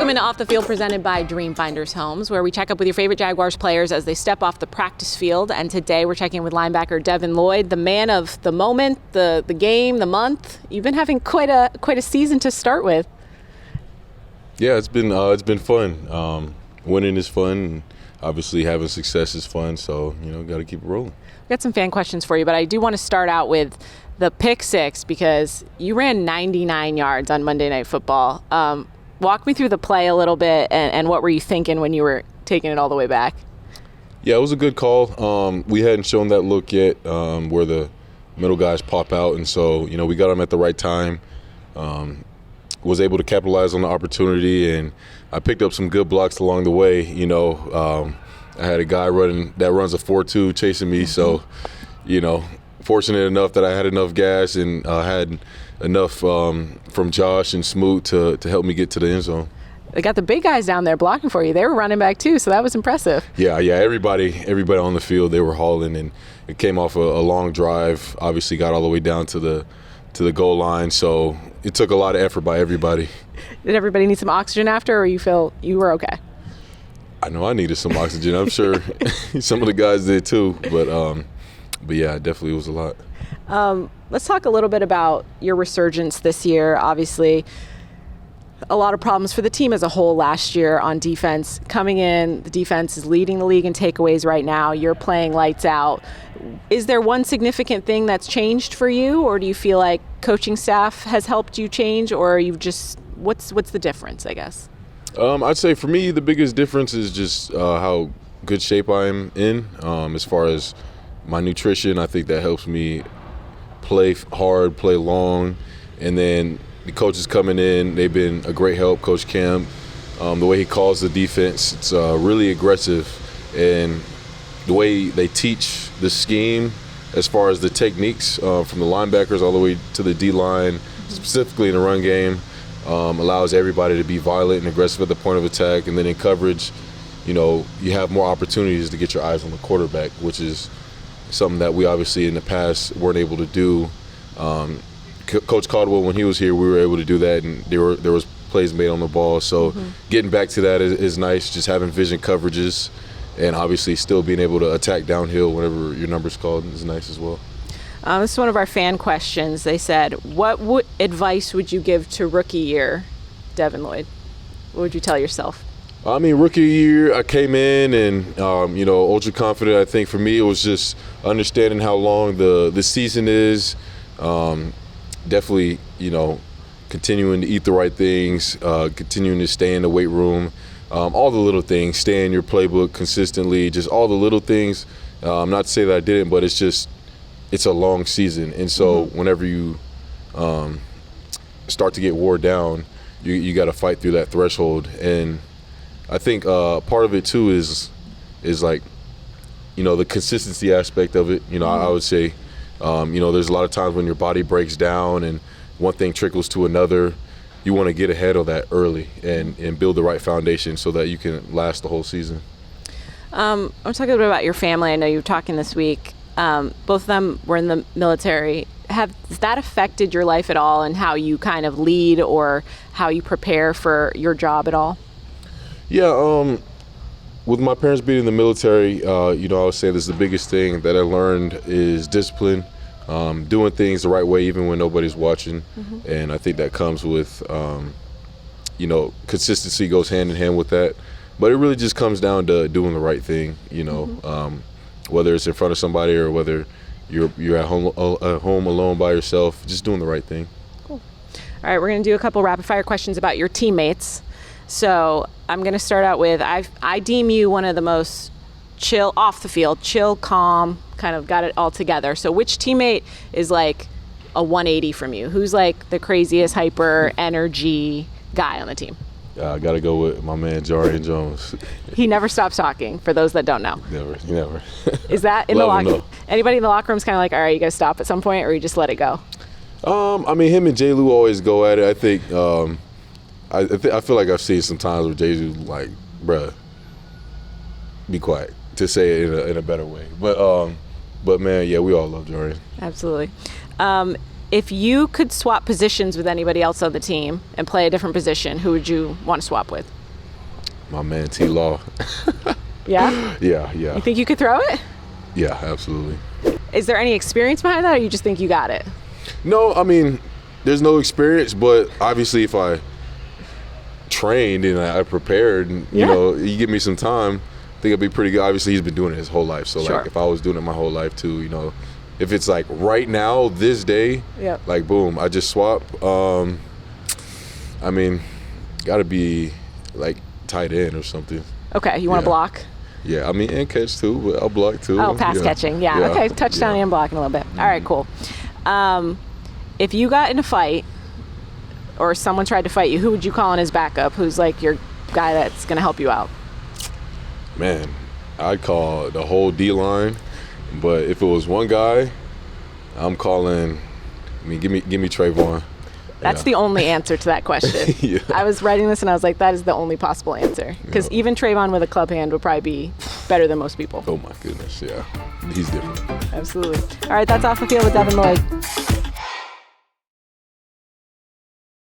Welcome into Off the Field, presented by Dream Finders Homes, where we check up with your favorite Jaguars players as they step off the practice field. And today we're checking with linebacker Devin Lloyd, the man of the moment, the game, the month. You've been having quite a season to start with. Yeah, it's been fun. Winning is fun, and obviously having success is fun. So got to keep it rolling. We've got some fan questions for you, but I do want to start out with the Pick-6 because you ran 99 yards on Monday Night Football. Walk me through the play a little bit, and what were you thinking when you were taking it all the way back? Yeah, it was a good call. We hadn't shown that look yet where the middle guys pop out, and so we got them at the right time. Was able to capitalize on the opportunity, and I picked up some good blocks along the way. I had a guy that runs a 4.2 chasing me, so fortunate enough that I had enough gas and had enough from Josh and Smoot to help me get to the end zone. They got the big guys down there blocking for you. They were running back too, so that was impressive. Yeah. Everybody on the field, they were hauling, and it came off a long drive. Obviously, got all the way down to the goal line, so it took a lot of effort by everybody. Did everybody need some oxygen after, or you feel you were okay? I know I needed some oxygen. I'm sure some of the guys did too, but yeah, it definitely was a lot. Let's talk a little bit about your resurgence this year. Obviously, a lot of problems for the team as a whole last year on defense. Coming in, the defense is leading the league in takeaways right now. You're playing lights out. Is there one significant thing that's changed for you, or do you feel like coaching staff has helped you change, or are you just what's the difference, I guess? I'd say for me, the biggest difference is just how good shape I'm in. As far as my nutrition, I think that helps me play hard, play long, and then the coaches coming in, they've been a great help. Coach Cam, the way he calls the defense, it's really aggressive, and the way they teach the scheme as far as the techniques from the linebackers all the way to the D-line, specifically in the run game, allows everybody to be violent and aggressive at the point of attack, and then in coverage, you have more opportunities to get your eyes on the quarterback, which is something that we obviously in the past weren't able to do. Coach Caldwell, when he was here, we were able to do that, and there was plays made on the ball. So getting back to that is nice, just having vision coverages, and obviously still being able to attack downhill whenever your number's called is nice as well. This is one of our fan questions. They said, what advice would you give to rookie year Devin Lloyd? What would you tell yourself? I mean, rookie year, I came in and, ultra confident. I think for me, it was just understanding how long the season is. Definitely, continuing to eat the right things, continuing to stay in the weight room, all the little things, stay in your playbook consistently, just all the little things. Not to say that I didn't, but it's a long season. And so whenever you start to get wore down, you got to fight through that threshold. And I think part of it too is like, the consistency aspect of it. I would say, there's a lot of times when your body breaks down and one thing trickles to another. You want to get ahead of that early and build the right foundation so that you can last the whole season. I want to talk a little bit about your family. I know you were talking this week. Both of them were in the military. Has that affected your life at all, and how you kind of lead or how you prepare for your job at all? Yeah, with my parents being in the military, I would say this is the biggest thing that I learned is discipline, doing things the right way even when nobody's watching. And I think that comes with, consistency goes hand in hand with that. But it really just comes down to doing the right thing, whether it's in front of somebody or whether you're at home alone by yourself, just doing the right thing. Cool. All right, we're going to do a couple rapid fire questions about your teammates. So I'm going to start out with, I deem you one of the most chill, off the field, chill, calm, kind of got it all together. So which teammate is like a 180 from you? Who's like the craziest hyper energy guy on the team? I got to go with my man, Jarian Jones. He never stops talking, for those that don't know. Never. Is that in the locker? Anybody in the locker room is kind of like, all right, you got to stop at some point, or you just let it go? Him and J. Lou always go at it. I think, I feel like I've seen some times where J. Lou like, bruh, be quiet, to say it in a better way. But man, yeah, we all love Jarian. Absolutely. If you could swap positions with anybody else on the team and play a different position, who would you want to swap with? my man T-Law. Yeah? Yeah. You think you could throw it? Yeah, absolutely. Is there any experience behind that, or you just think you got it? No, I mean, there's no experience, but obviously if I trained and I prepared, and, you know, you give me some time, I think it'd be pretty good. Obviously, he's been doing it his whole life. So, Sure. like, if I was doing it my whole life, too, you know, if it's, like, right now, this day, like, boom, I just swap. I mean, got to be, like, tight end or something. Okay, you want to block? Yeah, I mean, and catch, too, but I'll block, too. Oh, pass catching. Yeah. Okay, touchdown and blocking a little bit. All right, cool. If you got in a fight or someone tried to fight you, who would you call in as backup? Who's, like, your guy that's going to help you out? Man, I'd call the whole D-line, but if it was one guy, I'm calling. I mean, give me Trayvon. That's the only answer to that question. I was writing this and I was like, that is the only possible answer. Because even Trayvon with a club hand would probably be better than most people. Oh my goodness, yeah, he's different. Absolutely. All right, that's Off the Field with Devin Lloyd.